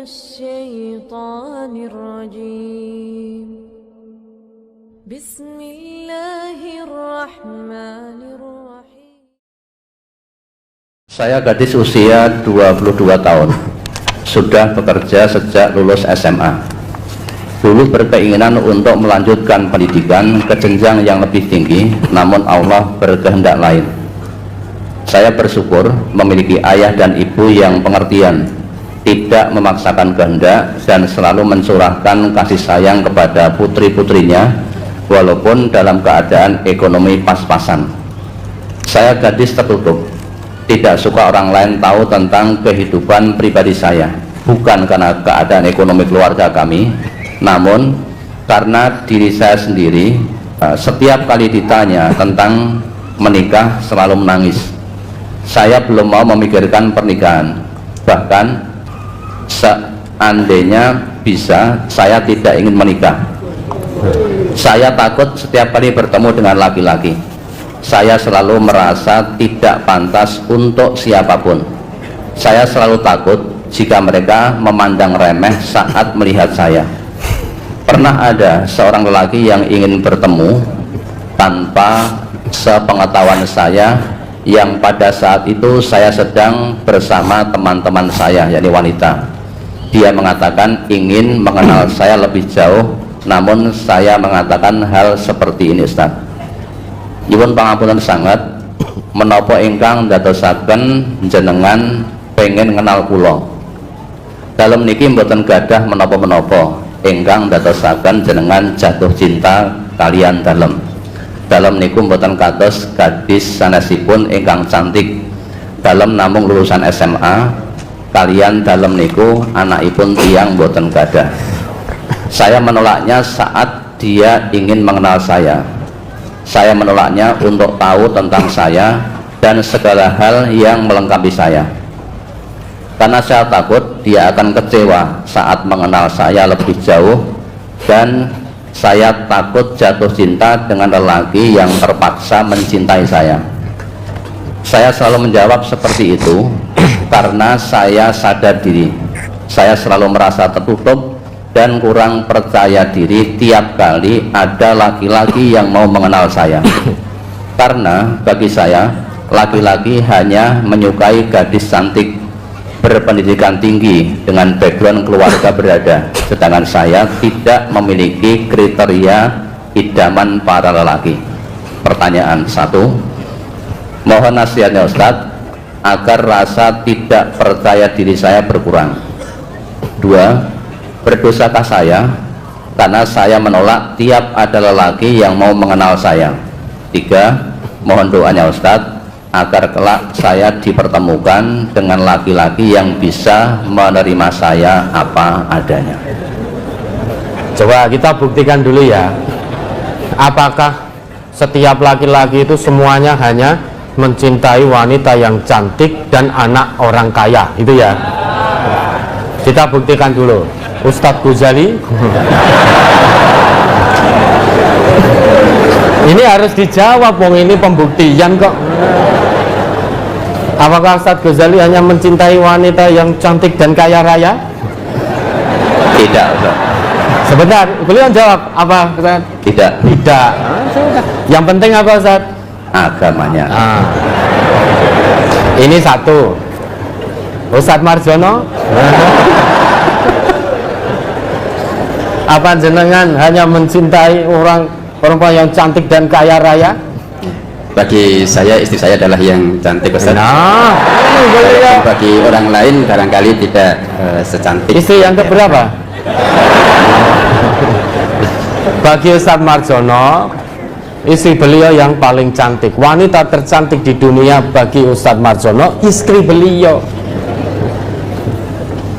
الشيطان الرجيم بسم الله الرحمن الرحيم. Saya gadis usia 22 tahun, sudah bekerja sejak lulus SMA. Dulu berkeinginan untuk melanjutkan pendidikan ke jenjang yang lebih tinggi, namun Allah berkehendak lain. Saya bersyukur memiliki ayah dan ibu yang pengertian, tidak memaksakan kehendak, dan selalu mencurahkan kasih sayang kepada putri-putrinya walaupun dalam keadaan ekonomi pas-pasan. Saya gadis tertutup, tidak suka orang lain tahu tentang kehidupan pribadi saya, bukan karena keadaan ekonomi keluarga kami, namun karena diri saya sendiri. Setiap kali ditanya tentang menikah selalu menangis. Saya belum mau memikirkan pernikahan, bahkan seandainya bisa, saya tidak ingin menikah. Saya takut setiap kali bertemu dengan laki-laki. Saya selalu merasa tidak pantas untuk siapapun. Saya selalu takut jika mereka memandang remeh saat melihat saya. Pernah ada seorang lelaki yang ingin bertemu tanpa sepengetahuan saya, yang pada saat itu saya sedang bersama teman-teman saya, yakni wanita. Dia mengatakan ingin mengenal saya lebih jauh, namun saya mengatakan hal seperti ini, Ustaz. Nyuwun pangapunten sangat, menapa ingkang ndadosaken jenengan pengen ngenal kula. Dalem niki mboten gadah menapa-menapa ingkang ndadosaken jenengan jatuh cinta kalian dalem. Dalem niku mboten kados gadis sanesipun ingkang cantik. Dalem namung lulusan SMA, kalian dalem niku anakipun tiyang mboten gadah. Saya menolaknya saat dia ingin mengenal saya. Saya menolaknya untuk tahu tentang saya dan segala hal yang melengkapi saya, karena saya takut dia akan kecewa saat mengenal saya lebih jauh, dan saya takut jatuh cinta dengan lelaki yang terpaksa mencintai saya. Saya selalu menjawab seperti itu karena saya sadar diri. Saya selalu merasa tertutup dan kurang percaya diri tiap kali ada laki-laki yang mau mengenal saya. Karena bagi saya, laki-laki hanya menyukai gadis cantik, berpendidikan tinggi, dengan background keluarga berada, sedangkan saya tidak memiliki kriteria idaman para lelaki. Pertanyaan 1, mohon nasihatnya Ustadz agar rasa tidak percaya diri saya berkurang. 2, berdosakah saya karena saya menolak tiap ada lelaki yang mau mengenal saya? 3, mohon doanya Ustadz agar kelak saya dipertemukan dengan laki-laki yang bisa menerima saya apa adanya. Coba kita buktikan dulu ya, apakah setiap laki-laki itu semuanya hanya mencintai wanita yang cantik dan anak orang kaya, itu ya? Kita buktikan dulu. Ustadz Ghazali ini harus dijawab, wong ini pembuktian kok. Apakah Ustadz Ghazali hanya mencintai wanita yang cantik dan kaya raya? Tidak, Ustaz. Sebentar, beliau jawab apa, Ustaz? Tidak. Tidak. Yang penting apa, Ustaz? Agamanya. Ini 1. Ustadz Marjono, apa jenengan hanya mencintai perempuan yang cantik dan kaya raya? Bagi saya, istri saya adalah yang cantik, Ustaz. Nah, bagi orang lain barangkali tidak secantik. Istri yang keberapa? Bagi Ustadz Marjono, istri beliau yang paling cantik. Wanita tercantik di dunia bagi Ustadz Marjono, istri beliau.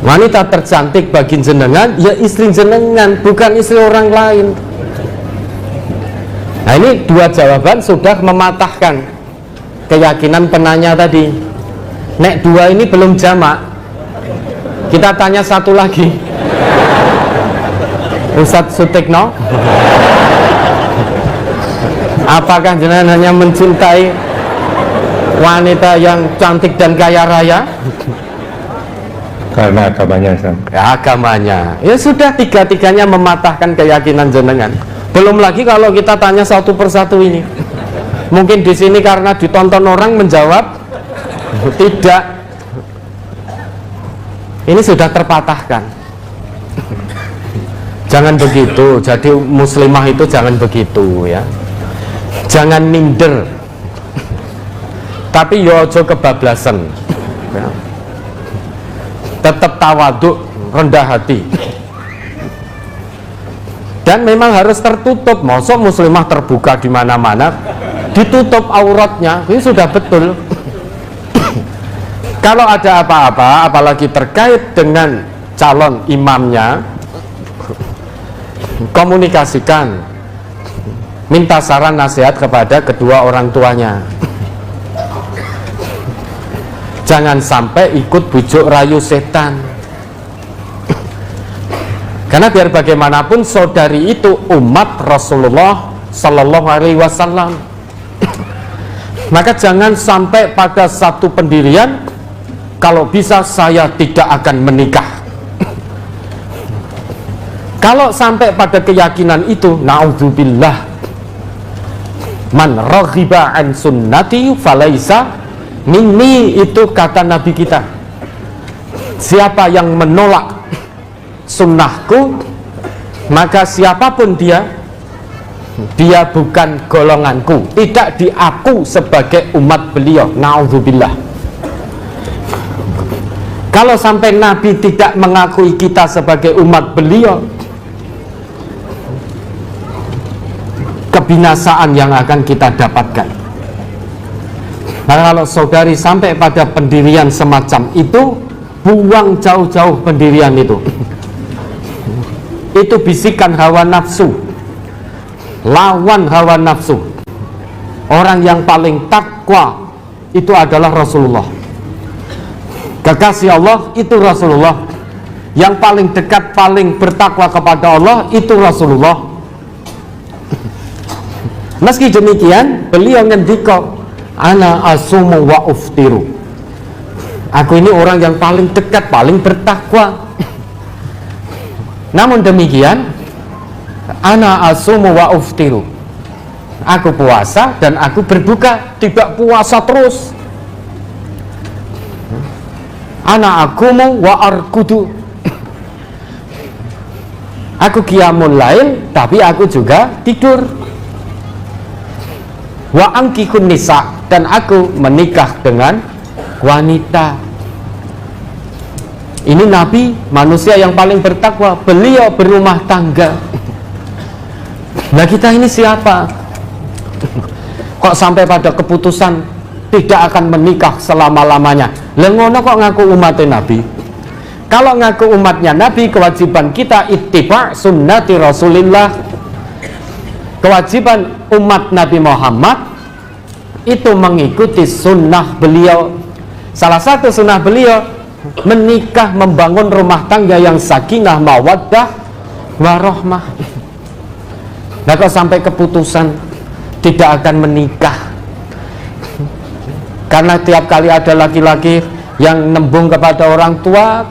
Wanita tercantik bagi jenengan, ya istri jenengan, bukan istri orang lain. Nah, ini 2 jawaban sudah mematahkan keyakinan penanya tadi. Nek 2 ini belum jamak, kita tanya 1 lagi. Ustadz Sutikno, apakah jenengan hanya mencintai wanita yang cantik dan kaya raya? Karena agamanya, Ustaz. Ya, agamanya. Ya sudah, tiga-tiganya mematahkan keyakinan jenengan. Belum lagi kalau kita tanya satu persatu ini. Mungkin di sini karena ditonton orang menjawab tidak. Ini sudah terpatahkan. Jangan begitu. Jadi muslimah itu jangan begitu ya. Jangan minder. Tapi yo ojo kebablasan. Ya. Tetap tawaduk, rendah hati. Dan memang harus tertutup. Masa muslimah terbuka di mana-mana, ditutup auratnya, ini sudah betul. Kalau ada apa-apa, apalagi terkait dengan calon imamnya, komunikasikan, minta saran nasihat kepada kedua orang tuanya. Jangan sampai ikut bujuk rayu setan. Karena biar bagaimanapun saudari itu umat Rasulullah Sallallahu Alaihi Wasallam. Maka jangan sampai pada satu pendirian, kalau bisa saya tidak akan menikah. Kalau sampai pada keyakinan itu, naudzubillah, man raghiba an sunnati falaisa minni, itu kata Nabi kita. Siapa yang menolak sunnahku, maka siapapun dia bukan golonganku, tidak diaku sebagai umat beliau. Naudzubillah. Kalau sampai Nabi tidak mengakui kita sebagai umat beliau, kebinasaan yang akan kita dapatkan. Nah, kalau saudari sampai pada pendirian semacam itu, buang jauh-jauh pendirian itu. Itu bisikan hawa nafsu. Lawan hawa nafsu. Orang yang paling takwa itu adalah Rasulullah. Kekasih Allah itu Rasulullah. Yang paling dekat, paling bertakwa kepada Allah itu Rasulullah. Meski demikian, beliau ngendika, ana asumu wa uftiru. Aku ini orang yang paling dekat, paling bertakwa. Namun demikian, ana asumu wa uftiru. Aku puasa dan aku berbuka, tidak puasa terus. Ana akumu wa arkudu. Aku qiyamul lail, tapi aku juga tidur. Wa angkihun nisa, dan aku menikah dengan wanita. Ini Nabi, manusia yang paling bertakwa, beliau berumah tangga. Nah, kita ini siapa? Kok sampai pada keputusan tidak akan menikah selama-lamanya? Lengono kok ngaku umatnya Nabi? Kalau ngaku umatnya Nabi, kewajiban kita ittiba sunnati Rasulillah. Kewajiban umat Nabi Muhammad itu mengikuti sunnah beliau. Salah satu sunnah beliau menikah, membangun rumah tangga yang sakinah, mawaddah, warahmah. Nah, kalau sampai keputusan tidak akan menikah karena tiap kali ada laki-laki yang nembung kepada orang tua,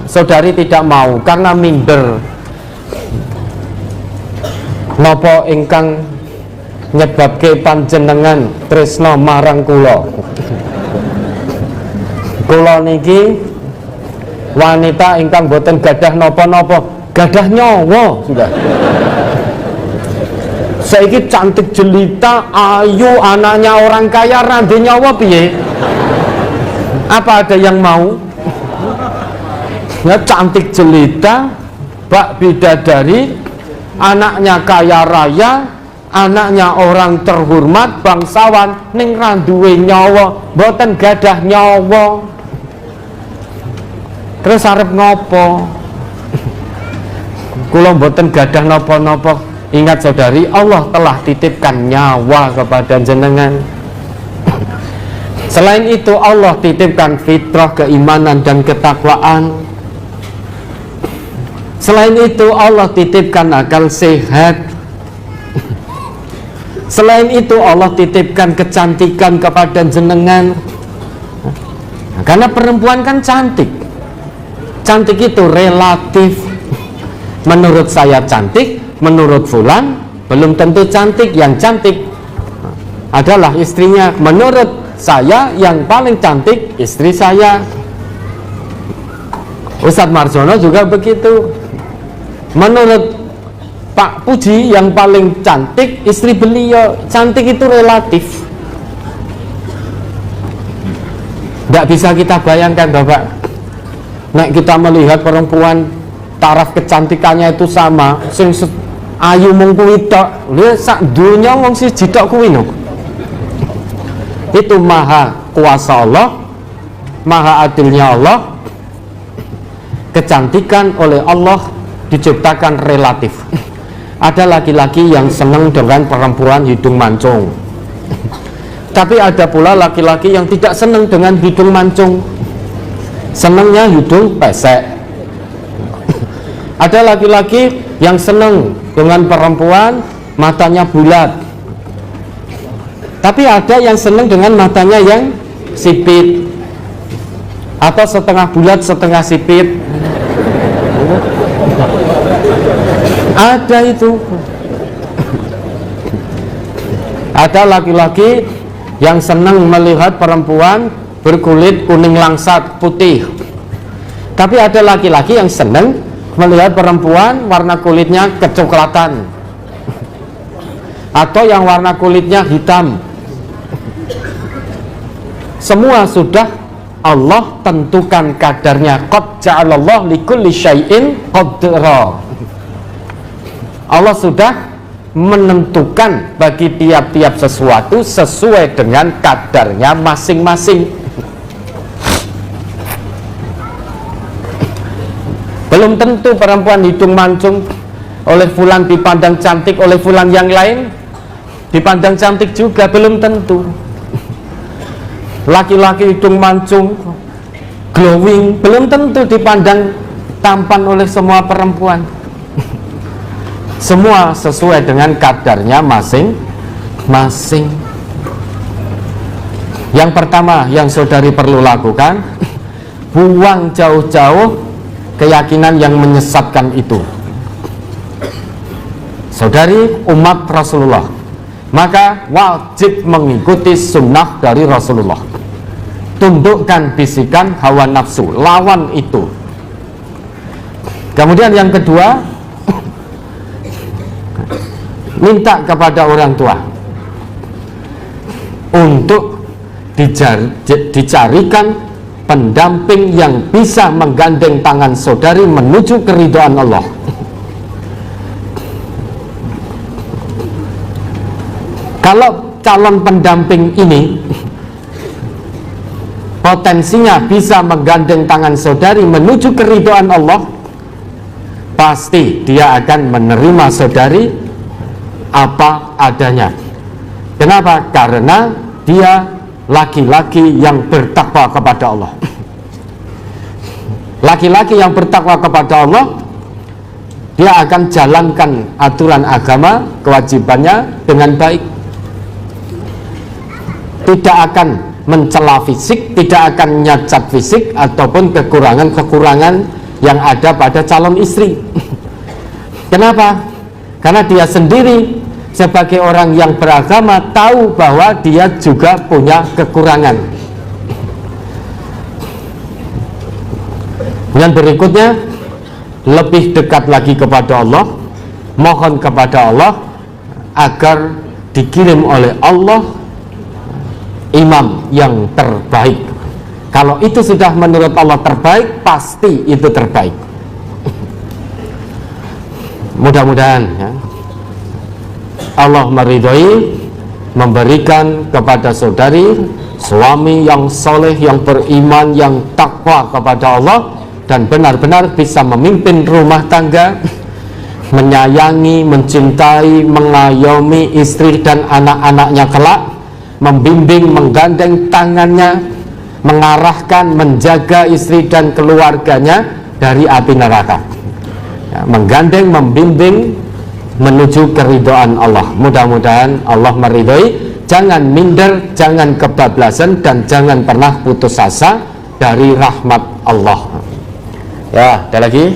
saudari tidak mau karena minder. Napa ingkang nyebabke panjenengan tresna marang kula? Kula niki wanita ingkang boten gadah napa-napa, gadah nyawa sudah. Saiki cantik jelita, ayu, anaknya orang kaya, randhe nyawa piye? Apa ada yang mau? Ya, cantik jelita, bak bidadari, anaknya kaya raya, anaknya orang terhormat, bangsawan, ning randuwe nyawa, boten gadah nyawa. Terus arep ngopo? Kula boten gadah napa-napa. Ingat saudari, Allah telah titipkan nyawa kepada jenengan. Selain itu, Allah titipkan fitrah, keimanan dan ketakwaan. Selain itu, Allah titipkan akal sehat. Selain itu, Allah titipkan kecantikan kepada jenengan. Karena perempuan kan cantik. cantik itu relatif. Menurut saya cantik, menurut fulan belum tentu cantik. Yang cantik adalah istrinya. Menurut saya yang paling cantik istri saya. Ustadz Marjono juga begitu. Menurut Pak Puji yang paling cantik istri beliau. Cantik itu relatif. Tidak bisa kita bayangkan Bapak, nek kita melihat perempuan taraf kecantikannya itu sama, sing ayu mung kuwi tok, lha sak dunya wong siji tok kuwi no. Itu maha kuasa Allah, maha adilnya Allah. Kecantikan oleh Allah diciptakan relatif. Ada laki-laki yang senang dengan perempuan hidung mancung, tapi ada pula laki-laki yang tidak senang dengan hidung mancung, senangnya hidung pesek. Ada laki-laki yang senang dengan perempuan matanya bulat, tapi ada yang senang dengan matanya yang sipit atau setengah bulat setengah sipit. Ada itu. Ada laki-laki yang senang melihat perempuan berkulit kuning langsat putih, tapi ada laki-laki yang senang melihat perempuan warna kulitnya kecoklatan atau yang warna kulitnya hitam. Semua sudah Allah tentukan kadarnya. Qad ja'alallahu likulli syai'in qadra. Allah sudah menentukan bagi tiap-tiap sesuatu sesuai dengan kadarnya masing-masing. Belum tentu perempuan hidung mancung oleh fulan dipandang cantik, oleh fulan yang lain dipandang cantik juga, belum tentu. Laki-laki hidung mancung glowing belum tentu dipandang tampan oleh semua perempuan. Semua sesuai dengan kadarnya masing-masing. Yang pertama yang saudari perlu lakukan, buang jauh-jauh keyakinan yang menyesatkan itu. Saudari umat Rasulullah, maka wajib mengikuti sunnah dari Rasulullah. Tundukkan bisikan hawa nafsu, lawan itu. Kemudian yang kedua, minta kepada orang tua untuk dicarikan pendamping yang bisa menggandeng tangan saudari menuju keridhaan Allah. Kalau calon pendamping ini potensinya bisa menggandeng tangan saudari menuju keridhaan Allah, pasti dia akan menerima saudari apa adanya. Kenapa? Karena dia laki-laki yang bertakwa kepada Allah. Laki-laki yang bertakwa kepada Allah, dia akan jalankan aturan agama, kewajibannya dengan baik. Tidak akan mencela fisik, tidak akan nyacat fisik ataupun kekurangan-kekurangan yang ada pada calon istri. Kenapa? Karena dia sendiri sebagai orang yang beragama tahu bahwa dia juga punya kekurangan. Yang berikutnya, lebih dekat lagi kepada Allah, mohon kepada Allah agar dikirim oleh Allah imam yang terbaik. Kalau itu sudah menurut Allah terbaik, pasti itu terbaik. Mudah-mudahan ya, Allah meridhoi, memberikan kepada saudari suami yang soleh, yang beriman, yang takwa kepada Allah, dan benar-benar bisa memimpin rumah tangga, menyayangi, mencintai, mengayomi istri dan anak-anaknya kelak, membimbing, menggandeng tangannya, mengarahkan, menjaga istri dan keluarganya dari api neraka ya, menggandeng, membimbing menuju keridhaan Allah. Mudah-mudahan Allah meridhoi. Jangan minder, jangan kebablasan, dan jangan pernah putus asa dari rahmat Allah. Ya, ada lagi?